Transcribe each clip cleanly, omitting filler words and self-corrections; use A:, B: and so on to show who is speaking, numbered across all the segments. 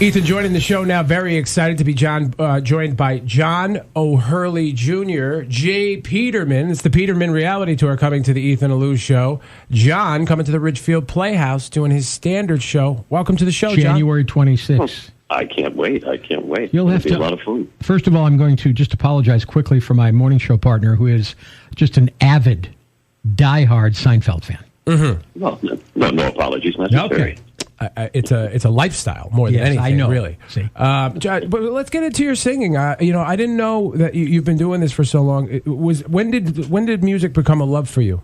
A: Ethan joining the show now. Very excited to be joined by John O'Hurley Jr., J. Peterman. It's the Peterman Reality Tour coming to the Ethan Alou Show. John coming to the Ridgefield Playhouse doing his standard show. Welcome to the show,
B: January
A: John.
B: 26th.
C: I can't wait.
B: You'll have
C: be a lot of fun.
B: First of all, I'm going to just apologize quickly for my morning show partner, who is just an avid, diehard Seinfeld fan.
A: Mm-hmm.
C: Well, no apologies necessary.
A: Okay. It's a lifestyle more than anything.
B: I know.
A: Really.
B: See.
A: But let's get into your singing. I didn't know that you've been doing this for so long. When did music become a love for you?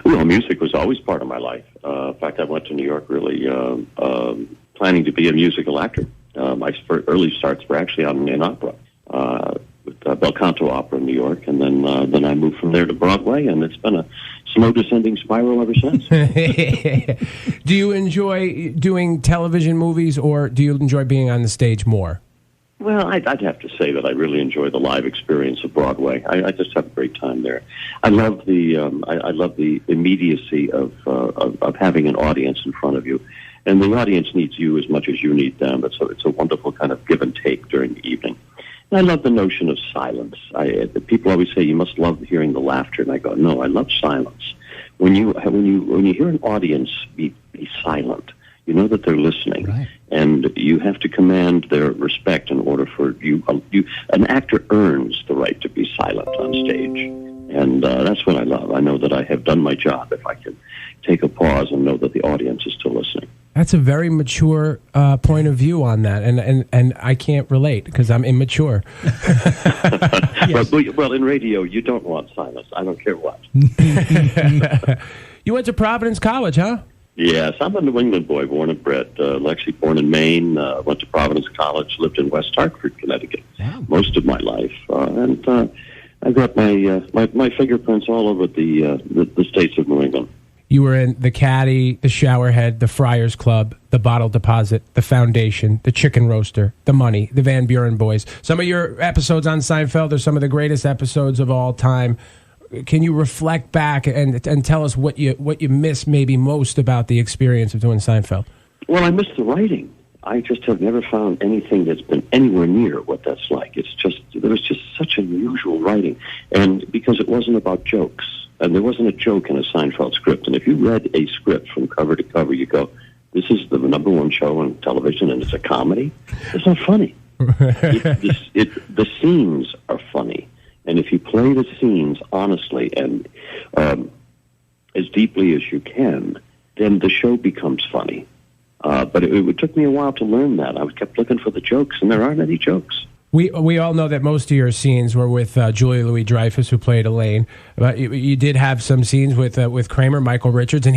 C: Well, music was always part of my life. In fact, I went to New York really planning to be a musical actor. My early starts were actually in opera, with Bel Canto Opera in New York, and then I moved from there to Broadway, and it's been a slow descending spiral ever since.
A: Do you enjoy doing television movies, or do you enjoy being on the stage more?
C: Well, I'd have to say that I really enjoy the live experience of Broadway. I just have a great time there. I love the immediacy of having an audience in front of you, and the audience needs you as much as you need them. It's a wonderful kind of give and take during the evening. And I love the notion of silence. People always say you must love hearing the laughter, and I go, no, I love silence. When you hear an audience be silent, you know that they're listening,
B: right.
C: And you have to command their respect in order for you. An actor earns the right to be silent on stage, and that's what I love. I know that I have done my job if I can take a pause and know that the audience is still listening.
A: That's a very mature point of view on that, and I can't relate because I'm immature.
C: Yes. Well, in radio, you don't want silence. I don't care what.
A: You went to Providence College, huh?
C: Yes, I'm a New England boy, born and bred. Actually born in Maine, went to Providence College, lived in West Hartford, Connecticut, most of my life, and I got my fingerprints all over the states of New England.
A: You were in the Caddy, the Showerhead, the Friars Club, the Bottle Deposit, the Foundation, the Chicken Roaster, the Money, the Van Buren Boys. Some of your episodes on Seinfeld are some of the greatest episodes of all time. Can you reflect back and tell us what you miss maybe most about the experience of doing Seinfeld?
C: Well, I miss the writing. I just have never found anything that's been anywhere near what that's like. There was just such unusual writing, and because it wasn't about jokes. And there wasn't a joke in a Seinfeld script. And if you read a script from cover to cover, you go, this is the number one show on television, and it's a comedy? It's not funny. The scenes are funny. And if you play the scenes honestly and as deeply as you can, then the show becomes funny. But it took me a while to learn that. I kept looking for the jokes, and there aren't any jokes.
A: We all know that most of your scenes were with Julia Louis-Dreyfus, who played Elaine. But you did have some scenes with Kramer, Michael Richards, and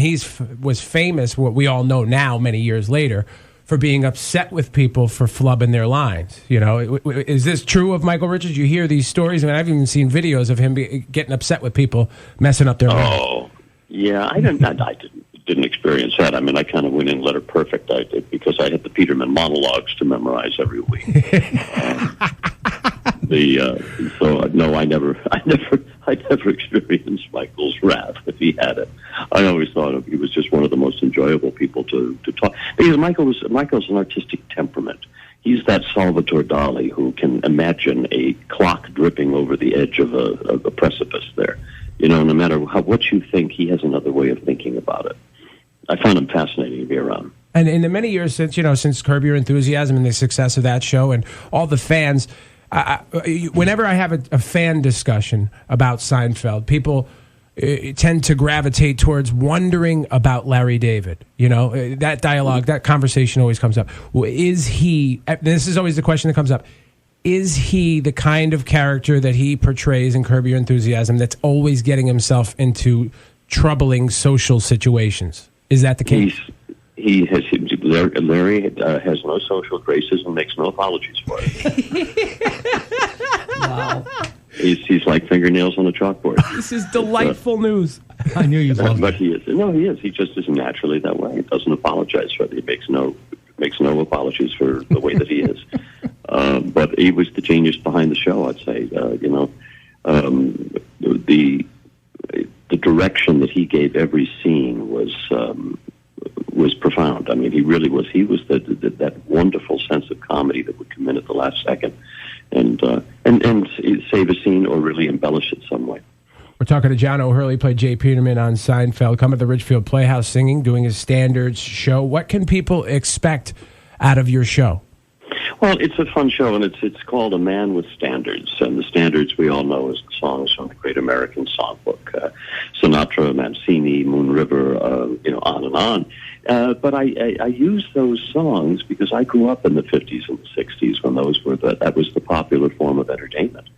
A: was famous, what we all know now, many years later, for being upset with people for flubbing their lines. You know, is this true of Michael Richards? You hear these stories. I mean, I've even seen videos of him getting upset with people messing up their lines.
C: Oh, yeah, I didn't experience that. I mean, I kind of went in letter perfect. I did because I had the Peterman monologues to memorize every week. No, I never experienced Michael's wrath if he had it. I always thought he was just one of the most enjoyable people to talk, because Michael's an artistic temperament. He's that Salvatore Dali who can imagine a clock dripping over the edge of a precipice there. You know, no matter what you think, he has another way of thinking about it. I found him fascinating to be around. And
A: in the many years since Curb Your Enthusiasm and the success of that show and all the fans, whenever I have a fan discussion about Seinfeld, people tend to gravitate towards wondering about Larry David. You know, that dialogue, that conversation always comes up. Is he, this is always the question that comes up, is he the kind of character that he portrays in Curb Your Enthusiasm that's always getting himself into troubling social situations? Is that the case?
C: Larry has no social graces and makes no apologies for it.
B: Wow.
C: He's like fingernails on a chalkboard.
A: This is delightful news.
B: I knew you'd love
C: But he is. No, he is. He just is naturally that way. He doesn't apologize for it. He makes no apologies for the way that he is. But he was the genius behind the show, I'd say. The direction that he gave every scene was profound. I mean, he really was. He was that wonderful sense save a scene or really embellish it some way.
A: We're talking to John O'Hurley, played Jay Peterman on Seinfeld, come to the Ridgefield Playhouse singing, doing his standards show. What can people expect out of your show?
C: Well, it's a fun show, and it's called A Man with Standards. And the standards we all know is the songs from the Great American Songbook, Sinatra, Mancini, Moon River, on and on. But I use those songs because I grew up in the 50s and the 60s when that was the popular form of entertainment.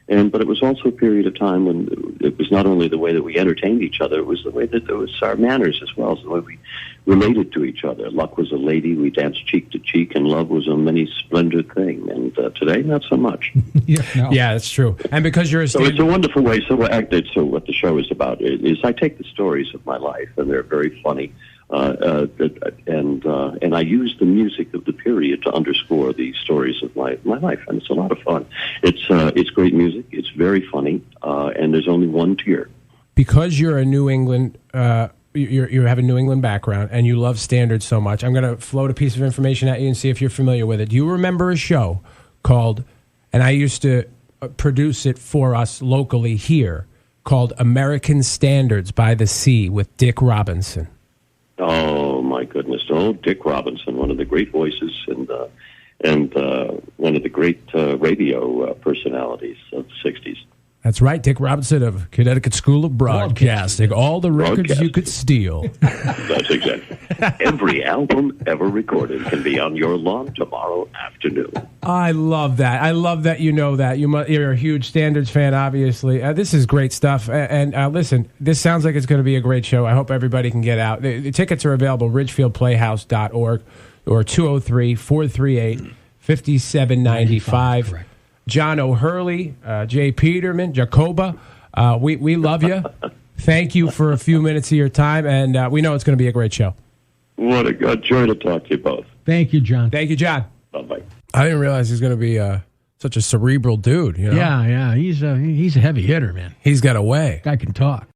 C: But it was also a period of time when it was not only the way that we entertained each other, it was the way that it was our manners as well, so the way we related to each other. Luck was a lady, we danced cheek to cheek, and love was a many splendid thing. And today, not so much.
A: Yeah, that's true. And because you're
C: so it's a wonderful way. So what the show is about is I take the stories of my life, and they're very funny. And I use the music of the period to underscore the stories of my life, and it's a lot of fun. It's great music. It's very funny, and there's only one tier.
A: Because you're a New England, you have a New England background, and you love standards so much. I'm going to float a piece of information at you and see if you're familiar with it. Do you remember a show called, and I used to produce it for us locally here, called American Standards by the Sea with Dick Robinson?
C: Oh my goodness! Oh, Dick Robinson, one of the great voices and one of the great radio personalities of the '60s.
A: That's right, Dick Robinson of Connecticut School of Broadcasting. All the records you could steal.
C: That's exactly. Every album ever recorded can be on your lawn tomorrow afternoon.
A: I love that. I love that you know that. You're a huge Standards fan, obviously. This is great stuff. And listen, this sounds like it's going to be a great show. I hope everybody can get out. The tickets are available, ridgefieldplayhouse.org or 203-438-5795.
B: Correct.
A: John O'Hurley, Jay Peterman, Jacoba, we love you. Thank you for a few minutes of your time, and we know it's going to be a great show.
C: What a joy to talk to you both.
B: Thank you, John.
A: Thank you, John.
C: Bye-bye.
A: I didn't realize he's going to be such a cerebral dude. You know?
B: Yeah, he's a heavy hitter, man.
A: He's got a way.
B: Guy can talk.